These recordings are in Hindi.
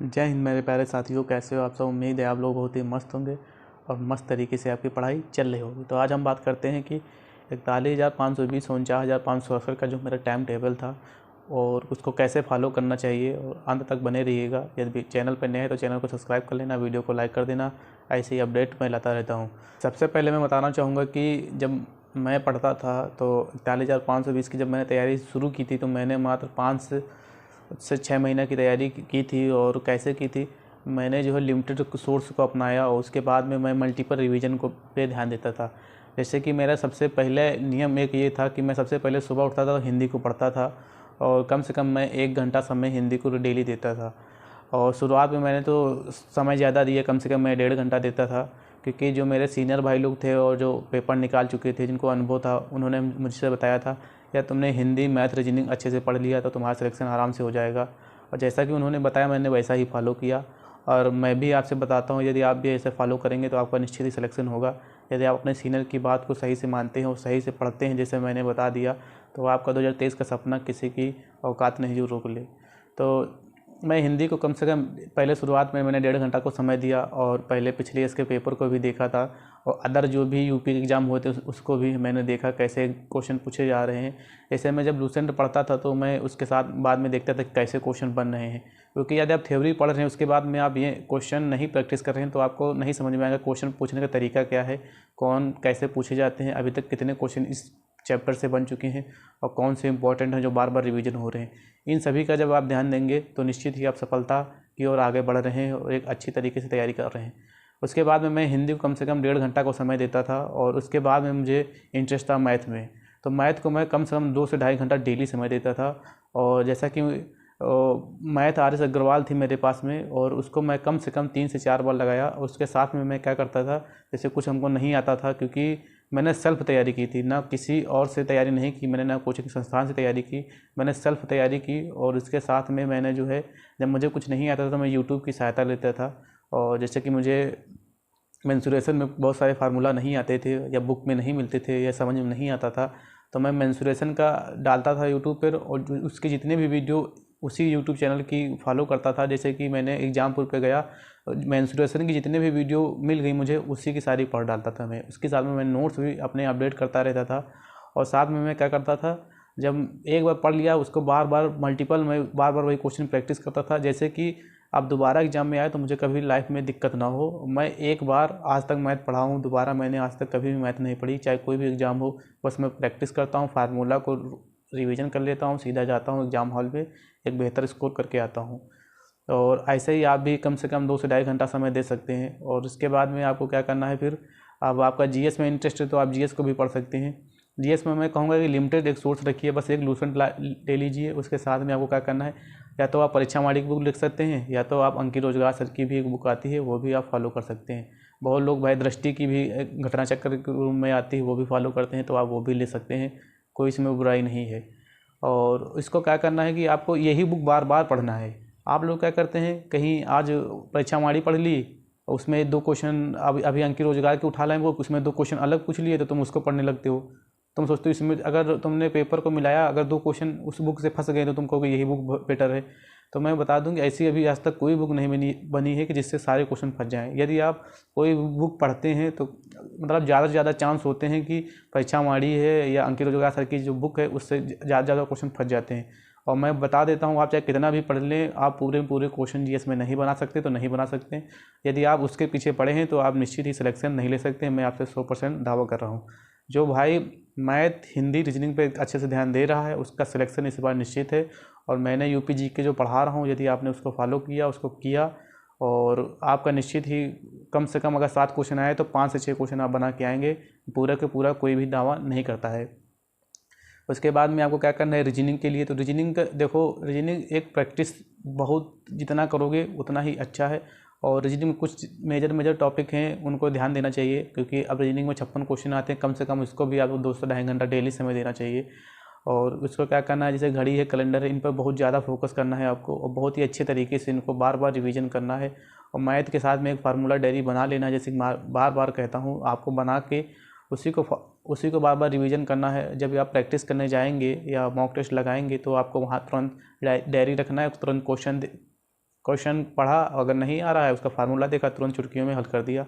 जय हिंद मेरे प्यारे साथियों, कैसे हो आप सब। उम्मीद है आप लोग बहुत ही मस्त होंगे और मस्त तरीके से आपकी पढ़ाई चल रही होगी। तो आज हम बात करते हैं कि 41,520 49,568 का जो मेरा टाइम टेबल था और उसको कैसे फॉलो करना चाहिए। और अंत तक बने रहिएगा। यदि चैनल पर नए हैं तो चैनल को सब्सक्राइब कर लेना, वीडियो को लाइक कर देना। ऐसे ही अपडेट मैं लाता रहता हूँ। सबसे पहले मैं बताना चाहूँगा कि जब मैं पढ़ता था तो 41,520 की जब मैंने तैयारी शुरू की थी तो मैंने मात्र 5 से 6 महीने की तैयारी की थी। और कैसे की थी, मैंने जो है लिमिटेड सोर्स को अपनाया और उसके बाद में मैं मल्टीपल रिवीजन को पे ध्यान देता था। जैसे कि मेरा सबसे पहले नियम एक ये था कि मैं सबसे पहले सुबह उठता था तो हिंदी को पढ़ता था और कम से कम मैं 1 घंटा समय हिंदी को डेली देता था। और शुरुआत में मैंने तो समय ज़्यादा दिया, कम से कम मैं 1.5 घंटा देता था, क्योंकि जो मेरे सीनियर भाई लोग थे और जो पेपर निकाल चुके थे, जिनको अनुभव था, उन्होंने मुझसे बताया था या तुमने हिंदी मैथ रीजनिंग अच्छे से पढ़ लिया तो तुम्हारा सिलेक्शन आराम से हो जाएगा। और जैसा कि उन्होंने बताया मैंने वैसा ही फॉलो किया। और मैं भी आपसे बताता हूँ, यदि आप भी ऐसे फॉलो करेंगे तो आपका निश्चित ही सिलेक्शन होगा। यदि आप अपने सीनियर की बात को सही से मानते हैं और सही से पढ़ते हैं जैसे मैंने बता दिया, तो आपका 2023 का सपना किसी की औकात नहीं जो रोक ले। तो मैं हिंदी को कम से कम पहले शुरुआत में मैंने 1.5 घंटा को समय दिया और पहले पिछले इसके पेपर को भी देखा था और अदर जो भी यूपी एग्ज़ाम हुए थे उसको भी मैंने देखा कैसे क्वेश्चन पूछे जा रहे हैं। ऐसे में जब लूसेंट पढ़ता था तो मैं उसके साथ बाद में देखता था कैसे क्वेश्चन बन रहे हैं, क्योंकि यदि आप थ्योरी पढ़ रहे हैं उसके बाद में आप ये क्वेश्चन नहीं प्रैक्टिस कर रहे हैं तो आपको नहीं समझ में आएगा क्वेश्चन पूछने का तरीका क्या है, कौन कैसे पूछे जाते हैं, अभी तक कितने क्वेश्चन इस चैप्टर से बन चुके हैं और कौन से इंपॉर्टेंट हैं जो बार बार रिवीजन हो रहे हैं। इन सभी का जब आप ध्यान देंगे तो निश्चित ही आप सफलता की ओर आगे बढ़ रहे हैं और एक अच्छी तरीके से तैयारी कर रहे हैं। उसके बाद में मैं हिंदी को कम से कम 1.5 घंटा को समय देता था और उसके बाद में मुझे इंटरेस्ट था मैथ में। तो मैथ को मैं कम से कम 2 से 2.5 घंटा डेली समय देता था। और जैसा कि मैथ RS अग्रवाल थी मेरे पास में और उसको मैं कम से कम 3 से 4 बार लगाया। और उसके साथ में मैं क्या करता था, जैसे कुछ हमको नहीं आता था, क्योंकि मैंने सेल्फ तैयारी की थी, ना किसी और से तैयारी नहीं की, मैंने ना कोचिंग संस्थान से तैयारी की, मैंने सेल्फ तैयारी की। और इसके साथ में मैंने जो है जब मुझे कुछ नहीं आता था तो मैं यूट्यूब की सहायता लेता था। और जैसे कि मुझे मेंसुरेशन में बहुत सारे फार्मूला नहीं आते थे या बुक में नहीं मिलते थे या समझ में नहीं आता था, तो मैं मेंसुरेशन का डालता था यूट्यूब पर और उसके जितने भी वीडियो उसी यूट्यूब चैनल की फॉलो करता था। जैसे कि मैंने एग्जामपुर पे गया, मेंसुरेशन की जितने भी वीडियो मिल गई मुझे उसी की सारी पढ़ डालता था मैं। उसके साथ में मैं नोट्स भी अपने अपडेट करता रहता था। और साथ में मैं क्या करता था, जब एक बार पढ़ लिया उसको बार बार मल्टीपल मैं बार बार वही क्वेश्चन प्रैक्टिस करता था, जैसे कि अब दोबारा एग्जाम में आए तो मुझे कभी लाइफ में दिक्कत ना हो। मैं एक बार आज तक मैथ पढ़ा हूँ, दोबारा मैंने आज तक कभी भी मैथ नहीं पढ़ी, चाहे कोई भी एग्जाम हो। बस मैं प्रैक्टिस करता हूँ, फार्मूला को रिवीजन कर लेता हूँ, सीधा जाता हूँ एग्जाम हॉल पे, एक बेहतर स्कोर करके आता हूँ। और ऐसे ही आप भी कम से कम 2 से 2.5 घंटा समय दे सकते हैं। और उसके बाद में आपको क्या करना है, फिर अब आपका जीएस में इंटरेस्ट है तो आप जीएस को भी पढ़ सकते हैं। जीएस में मैं कहूँगा कि लिमिटेड एक सोर्स रखिए, बस एक लूसेंट ले लीजिए। उसके साथ में आपको क्या करना है, या तो आप परीक्षा माड़ी की बुक लिख सकते हैं या तो आप अंकित रोजगार सर की भी एक बुक आती है वो भी आप फॉलो कर सकते हैं। बहुत लोग भाई दृष्टि की भी घटना चक्र के रूप में आती है वो भी फॉलो करते हैं, तो आप वो भी ले सकते हैं, कोई इसमें बुराई नहीं है। और इसको क्या करना है कि आपको यही बुक बार बार पढ़ना है। आप लोग क्या करते हैं, कहीं आज परीक्षा माड़ी पढ़ ली, उसमें 2 क्वेश्चन अभी अभी अंकित रोजगार के उठा लाएंगे, उसमें 2 क्वेश्चन अलग पूछ लिए तो तुम उसको पढ़ने लगते हो। तुम सोचते हो इसमें अगर तुमने पेपर को मिलाया, अगर 2 क्वेश्चन उस बुक से फंस गए तो तुम कहोगे यही बुक बेटर है। तो मैं बता दूं कि ऐसी अभी आज तक कोई बुक नहीं बनी है कि जिससे सारे क्वेश्चन फंस जाएं। यदि आप कोई बुक पढ़ते हैं तो मतलब ज़्यादा से ज़्यादा चांस होते हैं कि परीक्षा माड़ी है या अंकित रोजगार सर की जो बुक है उससे ज़्यादा ज़्यादा क्वेश्चन फंस जाते हैं। और मैं बता देता हूँ, आप चाहे कितना भी पढ़ लें, आप पूरे पूरे क्वेश्चन जीएस में नहीं बना सकते तो नहीं बना सकते। यदि आप उसके पीछे पड़े हैं तो आप निश्चित ही सिलेक्शन नहीं ले सकते। मैं आपसे 100% दावा कर रहा हूँ। जो भाई मैथ हिंदी रीजनिंग पे अच्छे से ध्यान दे रहा है उसका सिलेक्शन इस बार निश्चित है। और मैंने यूपी जीके जो पढ़ा रहा हूँ, यदि आपने उसको फॉलो किया, उसको किया, और आपका निश्चित ही कम से कम अगर 7 क्वेश्चन आए तो 5 से 6 क्वेश्चन आप बना के आएंगे। पूरा के पूरा कोई भी दावा नहीं करता है। उसके बाद में आपको क्या करना है रीजनिंग के लिए, तो रीजनिंग का देखो, रीजनिंग एक प्रैक्टिस बहुत जितना करोगे उतना ही अच्छा है। और रीजनिंग में कुछ मेजर टॉपिक हैं उनको ध्यान देना चाहिए, क्योंकि अब रीजनिंग में 56 क्वेश्चन आते हैं, कम से कम इसको भी आपको 2 से 2.5 घंटा डेली समय देना चाहिए। और उसको क्या करना है, जैसे घड़ी है, कैलेंडर है, इन पर बहुत ज़्यादा फोकस करना है आपको और बहुत ही अच्छे तरीके से इनको बार बार रिवीजन करना है। और मैथ के साथ में एक फार्मूला डायरी बना लेना, जैसे बार बार कहता हूँ आपको, बना के उसी को बार बार रिवीजन करना है। जब आप प्रैक्टिस करने जाएंगे या मॉक टेस्ट लगाएंगे तो आपको वहाँ तुरंत डायरी रखना है, तुरंत क्वेश्चन क्वेश्चन पढ़ा, अगर नहीं आ रहा है उसका फार्मूला देखा, तुरंत चुटकियों में हल कर दिया।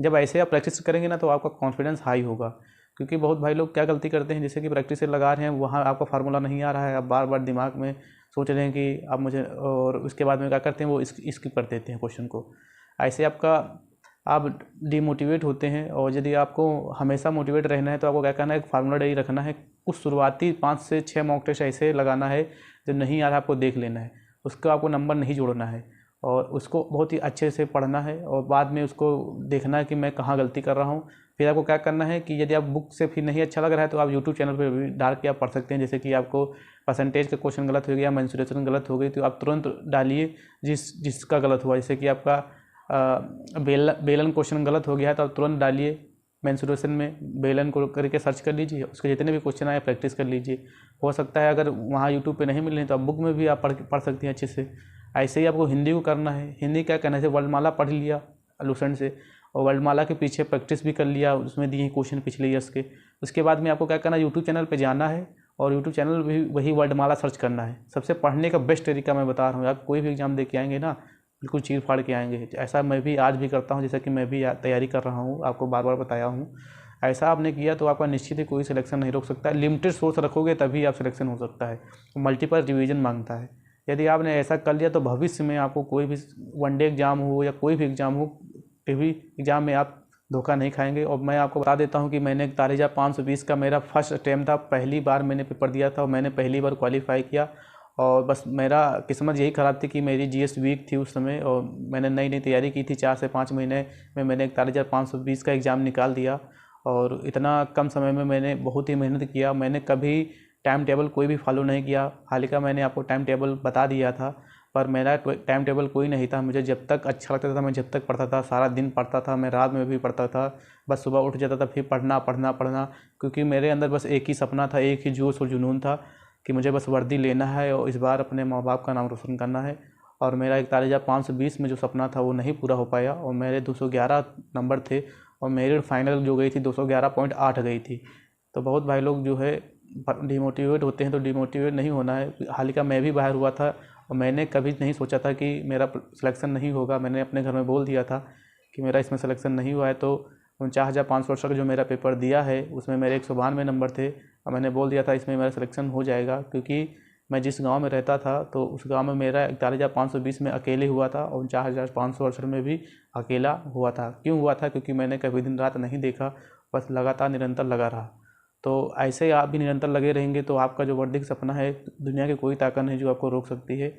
जब ऐसे आप प्रैक्टिस करेंगे ना तो आपका कॉन्फिडेंस हाई होगा। क्योंकि बहुत भाई लोग क्या गलती करते हैं, जैसे कि प्रैक्टिस से लगा रहे हैं, वहाँ आपका फार्मूला नहीं आ रहा है, आप बार बार दिमाग में सोच रहे हैं कि अब मुझे, और उसके बाद में क्या करते हैं वो स्किप कर देते हैं क्वेश्चन को। ऐसे आप डिमोटिवेट होते हैं। और यदि आपको हमेशा मोटिवेट रहना है तो आपको क्या करना है, एक फार्मूला डायरी रखना है। कुछ शुरुआती 5 से 6 मॉक टेस्ट ऐसे लगाना है, जब नहीं आ रहा आपको देख लेना है, उसका आपको नंबर नहीं जोड़ना है, और उसको बहुत ही अच्छे से पढ़ना है, और बाद में उसको देखना है कि मैं कहाँ गलती कर रहा हूँ। फिर आपको क्या करना है कि यदि आप बुक से फिर नहीं अच्छा लग रहा है तो आप यूट्यूब चैनल पर भी डाल के आप पढ़ सकते हैं। जैसे कि आपको परसेंटेज का क्वेश्चन गलत हो गया, मेंसुरेशन गलत हो गई, तो आप तुरंत डालिए जिसका गलत हुआ। जैसे कि आपका बेलन क्वेश्चन गलत हो गया है तो आप तुरंत डालिए मेंसुरेशन में बेलन को करके सर्च कर लीजिए, उसके जितने भी क्वेश्चन आए प्रैक्टिस कर लीजिए। हो सकता है अगर वहाँ यूट्यूब पे नहीं मिल रहे तो आप बुक में भी आप पढ़ सकती हैं अच्छे से। ऐसे ही आपको हिंदी को करना है। हिंदी क्या करना है, जैसे वर्णमाला पढ़ लिया लुसेंट से, और वर्णमाला के पीछे प्रैक्टिस भी कर लिया, उसमें दिए क्वेश्चन पिछले ईयर्स के। उसके बाद में आपको क्या करना है, यूट्यूब चैनल पर जाना है, और यूट्यूब चैनल भी वही वर्णमाला सर्च करना है। सबसे पढ़ने का बेस्ट तरीका मैं बता रहा हूँ, आप कोई भी एग्जाम दे के आएंगे ना, बिल्कुल चीर फाड़ के आएंगे। ऐसा मैं भी आज भी करता हूँ, जैसा कि मैं भी तैयारी कर रहा हूँ, आपको बार बार बताया हूँ। ऐसा आपने किया तो आपका निश्चित ही कोई सिलेक्शन नहीं रोक सकता है। लिमिटेड सोर्स रखोगे तभी आप सिलेक्शन हो सकता है। मल्टीपल रिवीजन मांगता है। यदि आपने ऐसा कर लिया तो भविष्य में आपको कोई भी वनडे एग्जाम हो या कोई भी एग्जाम हो, कभी एग्जाम में आप धोखा नहीं खाएंगे। और मैं आपको बता देता हूँ कि मैंने 41,520 का मेरा फर्स्ट अटैम्प्ट था, पहली बार मैंने पेपर दिया था और मैंने पहली बार क्वालिफाई किया। और बस मेरा किस्मत यही ख़राब थी कि मेरी जीएस वीक थी उस समय, और मैंने नई नई तैयारी की थी। 4 से 5 महीने में मैंने 41,520 का एग्ज़ाम निकाल दिया। और इतना कम समय में मैंने बहुत ही मेहनत किया। मैंने कभी टाइम टेबल कोई भी फॉलो नहीं किया। हालांकि मैंने आपको टाइम टेबल बता दिया था, पर मेरा टाइम टेबल कोई नहीं था। मुझे जब तक अच्छा लगता था मैं जब तक पढ़ता था, सारा दिन पढ़ता था, मैं रात में भी पढ़ता था। बस सुबह उठ जाता था फिर पढ़ना पढ़ना पढ़ना, क्योंकि मेरे अंदर बस एक ही सपना था, एक ही जोश और जुनून था कि मुझे बस वर्दी लेना है और इस बार अपने माँ बाप का नाम रोशन करना है। और मेरा 41,520 में जो सपना था वो नहीं पूरा हो पाया, और मेरे 211 नंबर थे, और मेरिट फाइनल जो गई थी 211.8 गई थी। तो बहुत भाई लोग जो है डिमोटिवेट होते हैं, तो डिमोटिवेट नहीं होना है। हालांकि मैं भी बाहर हुआ था, और मैंने कभी नहीं सोचा था कि मेरा सिलेक्शन नहीं होगा। मैंने अपने घर में बोल दिया था कि मेरा इसमें सिलेक्शन नहीं हुआ है। तो 49,568 का जो मेरा पेपर दिया है उसमें मेरे 192 नंबर थे, और मैंने बोल दिया था इसमें मेरा सिलेक्शन हो जाएगा। क्योंकि मैं जिस गांव में रहता था तो उस गांव में मेरा 41,520 में अकेले हुआ था, और 49,568 में भी अकेला हुआ था। क्यों हुआ था? क्योंकि मैंने कभी दिन रात नहीं देखा, बस लगातार निरंतर लगा रहा। तो ऐसे ही आप भी निरंतर लगे रहेंगे तो आपका जो वर्दी का सपना है, दुनिया की कोई ताकत नहीं जो आपको रोक सकती है।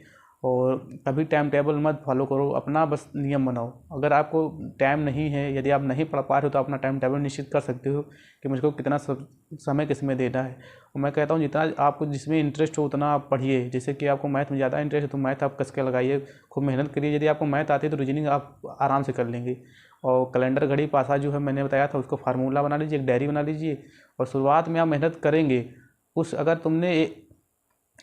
और कभी टाइम टेबल मत फॉलो करो, अपना बस नियम बनाओ। अगर आपको टाइम नहीं है, यदि आप नहीं पढ़ पा रहे हो तो अपना टाइम टेबल निश्चित कर सकते हो कि मुझको कितना समय किसमें देना है। और मैं कहता हूँ जितना आपको जिसमें इंटरेस्ट हो उतना आप पढ़िए। जैसे कि आपको मैथ में ज़्यादा इंटरेस्ट है तो मैथ आप कस के लगाइए, खूब मेहनत करिए। यदि आपको मैथ आती है तो रीजनिंग आप आराम से कर लेंगे। और कैलेंडर घड़ी पासा जो है मैंने बताया था, उसको फार्मूला बना लीजिए, एक डायरी बना लीजिए। और शुरुआत में आप मेहनत करेंगे, उस अगर तुमने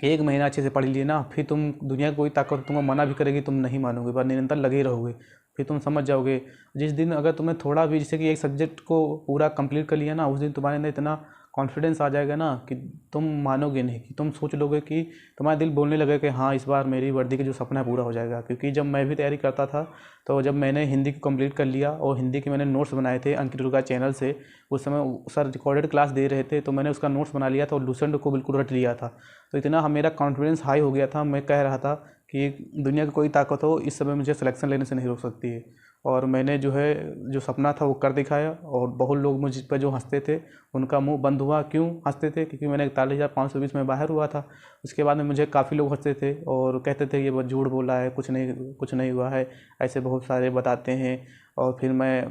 एक महीना अच्छे से पढ़ लिए ना, फिर तुम दुनिया की कोई ताकत तुमको मना भी करेगी तुम नहीं मानोगे, पर निरंतर लगे रहोगे, फिर तुम समझ जाओगे। जिस दिन अगर तुम्हें थोड़ा भी, जैसे कि एक सब्जेक्ट को पूरा कंप्लीट कर लिया ना, उस दिन तुम्हारे अंदर इतना कॉन्फिडेंस आ जाएगा ना कि तुम मानोगे नहीं, कि तुम सोच लोगे कि तुम्हारा दिल बोलने लगेगा कि हाँ इस बार मेरी वर्दी का जो सपना है पूरा हो जाएगा। क्योंकि जब मैं भी तैयारी करता था तो जब मैंने हिंदी को कंप्लीट कर लिया और हिंदी के मैंने नोट्स बनाए थे अंकित दुर्गा चैनल से, उस समय सर रिकॉर्डेड क्लास दे रहे थे तो मैंने उसका नोट्स बना लिया था और लुसेंट को बिल्कुल रट लिया था। तो इतना मेरा कॉन्फिडेंस हाई हो गया था, मैं कह रहा था कि दुनिया की कोई ताकत हो इस समय मुझे सिलेक्शन लेने से नहीं रोक सकती है। और मैंने जो है जो सपना था वो कर दिखाया। और बहुत लोग मुझ पर जो हंसते थे उनका मुंह बंद हुआ। क्यों हंसते थे? क्योंकि मैंने 41,520 में बाहर हुआ था। उसके बाद में मुझे काफ़ी लोग हंसते थे और कहते थे ये बहुत झूठ बोला है, कुछ नहीं हुआ है, ऐसे बहुत सारे बताते हैं। और फिर मैं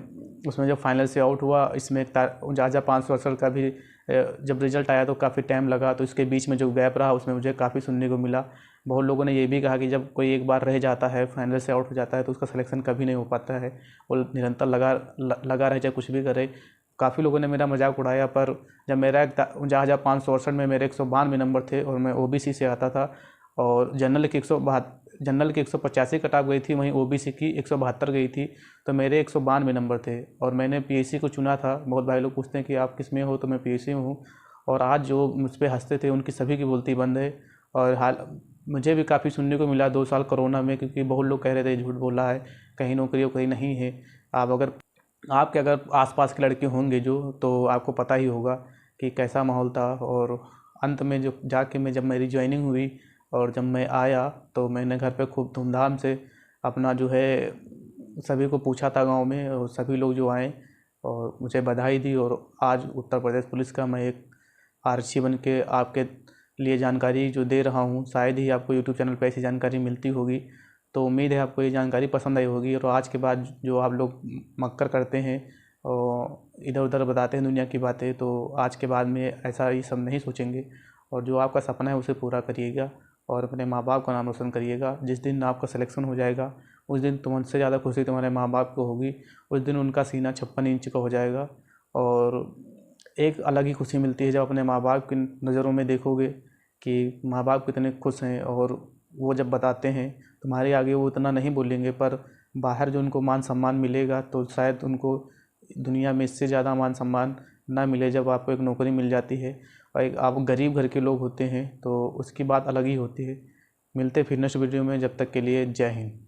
उसमें जब फाइनल से आउट हुआ, इसमें 41,568 का भी जब रिजल्ट आया तो काफ़ी टाइम लगा, तो इसके बीच में जो गैप रहा उसमें मुझे काफ़ी सुनने को मिला। बहुत लोगों ने ये भी कहा कि जब कोई एक बार रह जाता है, फाइनल से आउट हो जाता है, तो उसका सिलेक्शन कभी नहीं हो पाता है, वो निरंतर लगा रहे चाहे कुछ भी करे। काफ़ी लोगों ने मेरा मजाक उड़ाया, पर जब मेरा 49,568 में मेरे 192 नंबर थे और मैं ओबीसी से आता था, और जनरल की 185 कट ऑफ गई थी, वहीं ओबीसी की 172 गई थी, तो मेरे 192 नंबर थे और मैंने पीएससी को चुना था। बहुत भाई लोग पूछते हैं कि आप किस में हो, तो मैं पीएससी में हूँ। और आज जो मुझ पर हंसते थे उनकी सभी की बोलती बंद है। और मुझे भी काफ़ी सुनने को मिला 2 साल कोरोना में, क्योंकि बहुत लोग कह रहे थे झूठ बोला है, कहीं नौकरी वोकरी नहीं है। आप अगर आपके अगर आसपास के लड़के होंगे जो, तो आपको पता ही होगा कि कैसा माहौल था। और अंत में जो जाके मैं जब मेरी ज्वाइनिंग हुई और जब मैं आया तो मैंने घर पे खूब धूमधाम से अपना जो है सभी को पूछा था गांव में, और सभी लोग जो आए और मुझे बधाई दी। और आज उत्तर प्रदेश पुलिस का मैं एक आरक्षी बन के आपके लिए जानकारी जो दे रहा हूँ। शायद ही आपको यूट्यूब चैनल पर ऐसी जानकारी मिलती होगी, तो उम्मीद है आपको ये जानकारी पसंद आई होगी। और आज के बाद जो आप लोग मक्कर करते हैं और इधर उधर बताते हैं दुनिया की बातें, तो आज के बाद में ऐसा ये सब नहीं सोचेंगे, और जो आपका सपना है उसे पूरा करिएगा और अपने माँ बाप का नाम रोशन करिएगा। जिस दिन आपका सिलेक्शन हो जाएगा उस दिन तुमसे ज़्यादा खुशी तुम्हारे माँ बाप को होगी। उस दिन उनका सीना 56 इंच का हो जाएगा, और एक अलग ही खुशी मिलती है जब अपने माँ बाप की नज़रों में देखोगे कि माँ बाप कितने खुश हैं। और वो जब बताते हैं तुम्हारे आगे, वो इतना नहीं बोलेंगे, पर बाहर जो उनको मान सम्मान मिलेगा तो शायद उनको दुनिया में इससे ज़्यादा मान सम्मान ना मिले जब आपको एक नौकरी मिल जाती है। और एक आप गरीब घर के लोग होते हैं तो उसकी बात अलग ही होती है। मिलते फिर नेक्स्ट वीडियो में, जब तक के लिए जय हिंद।